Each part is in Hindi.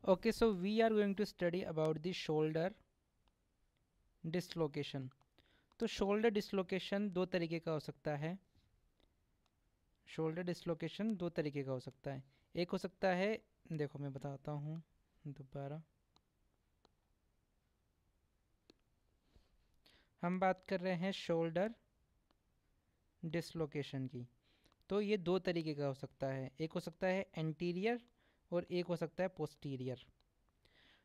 Okay, so we are going to study about the shoulder dislocation. तो शोल्डर डिसलोकेशन दो तरीके का हो सकता है। शोल्डर डिसलोकेशन दो तरीके का हो सकता है। एक हो सकता है, देखो मैं बताता हूँ दोबारा। हम बात कर रहे हैं शोल्डर डिसलोकेशन की। तो ये दो तरीके का हो सकता है, एक हो सकता है एंटीरियर और एक हो सकता है पोस्टीरियर।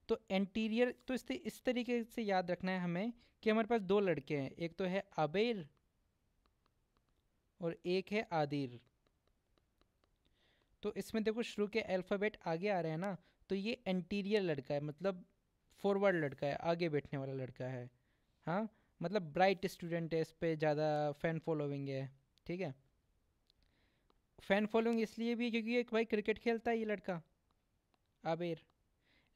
तो एंटीरियर तो इस तरीके से याद रखना है हमें कि हमारे पास दो लड़के हैं, एक तो है आबेर और एक है आदिर। तो इसमें देखो शुरू के अल्फ़ाबेट आगे आ रहे हैं ना, तो ये एंटीरियर लड़का है, मतलब फॉरवर्ड लड़का है, आगे बैठने वाला लड़का है। हाँ, मतलब ब्राइट स्टूडेंट है, इस पे ज़्यादा फ़ैन फॉलोइंग है। ठीक है, फ़ैन फॉलोइंग इसलिए भी क्योंकि एक भाई क्रिकेट खेलता है ये लड़का आबिर।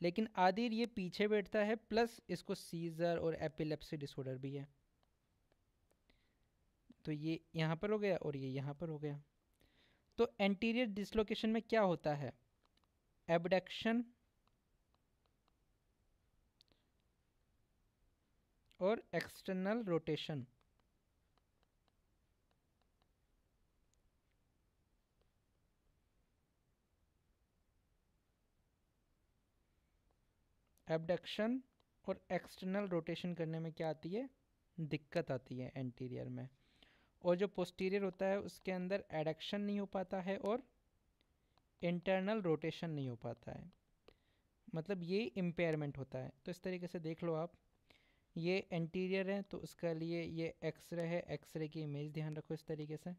लेकिन आदिर ये पीछे बैठता है, प्लस इसको सीजर और एपिलेप्सी डिसऑर्डर भी है। तो ये यहाँ पर हो गया और ये यहाँ पर हो गया। तो एंटीरियर डिसलोकेशन में क्या होता है? एबडक्शन और एक्सटर्नल रोटेशन। एबडक्शन और एक्सटर्नल रोटेशन करने में क्या आती है? दिक्कत आती है एंटीरियर में। और जो पोस्टीरियर होता है उसके अंदर एडक्शन नहीं हो पाता है और इंटरनल रोटेशन नहीं हो पाता है, मतलब ये इम्पेयरमेंट होता है। तो इस तरीके से देख लो आप, ये एंटीरियर है तो उसका लिए ये एक्सरे है, एक्सरे की इमेज ध्यान रखो इस तरीके से।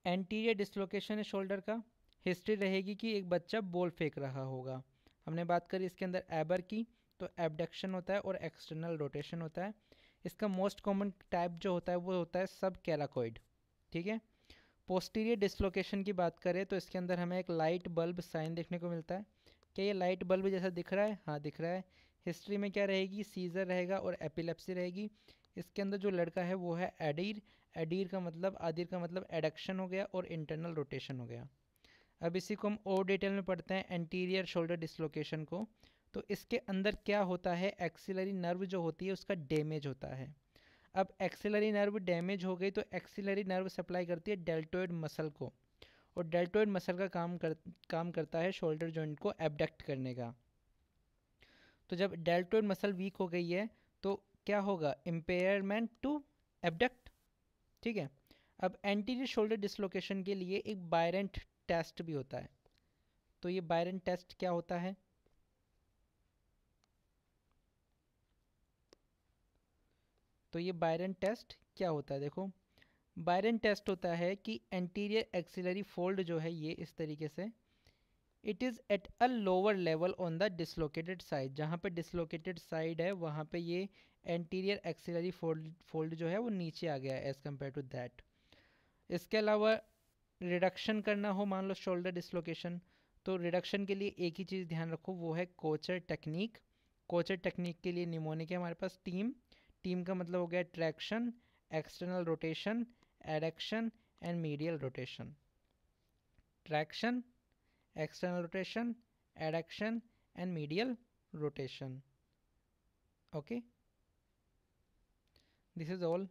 एंटीरियर डिसलोकेशन है शोल्डर का। हिस्ट्री रहेगी कि एक बच्चा बॉल फेंक रहा होगा। हमने बात करी इसके अंदर एबर की, तो एबडक्शन होता है और एक्सटर्नल रोटेशन होता है। इसका मोस्ट कॉमन टाइप जो होता है वो होता है सब कैराकोइड। ठीक है। पोस्टीरियर डिसलोकेशन की बात करें तो इसके अंदर हमें एक लाइट बल्ब साइन देखने को मिलता है। क्या ये लाइट बल्ब जैसा दिख रहा है? हाँ दिख रहा है। हिस्ट्री में क्या रहेगी? सीजर रहेगा और एपिलेप्सी रहेगी। इसके अंदर जो लड़का है वो है एडीर। एडीर का मतलब, आदिर का मतलब एडक्शन हो गया और इंटरनल रोटेशन हो गया। अब इसी को हम और डिटेल में पढ़ते हैं, एंटीरियर शोल्डर डिसलोकेशन को। तो इसके अंदर क्या होता है? एक्सिलरी नर्व जो होती है उसका डैमेज होता है। अब एक्सिलरी नर्व डैमेज हो गई तो एक्सिलरी नर्व सप्लाई करती है डेल्टोइड मसल को, और डेल्टोइड मसल का काम करता है शोल्डर जॉइंट को एबडक्ट करने का। तो जब डेल्टोइड मसल वीक हो गई है तो क्या होगा? Impairment to abduct. ठीक है। अब एंटीरियर शोल्डर डिसलोकेशन के लिए एक बायरेंट टेस्ट भी होता है। तो ये बायरेंट टेस्ट क्या होता है? तो ये बायरेंट टेस्ट क्या होता है? देखो, बायरेंट टेस्ट होता है कि एंटीरियर एक्सिलरी फोल्ड जो है ये इस तरीके से, it is at a lower level on the dislocated side. जहाँ पे डिसलोकेटेड साइड है वहाँ पे ये एंटीरियर एक्सिलरी फोल्ड जो है वो नीचे आ गया है एज़ कम्पेयर टू दैट। इसके अलावा रिडक्शन करना हो मान लो शोल्डर डिसलोकेशन, तो रिडक्शन के लिए एक ही चीज़ ध्यान रखो, वो है कोचर टेक्निक। कोचर टेक्निक के लिए निमोनिक है हमारे पास टीम। टीम का मतलब हो गया traction, external rotation, adduction and medial rotation. Traction, external rotation, adduction and medial rotation. Okay, this is all.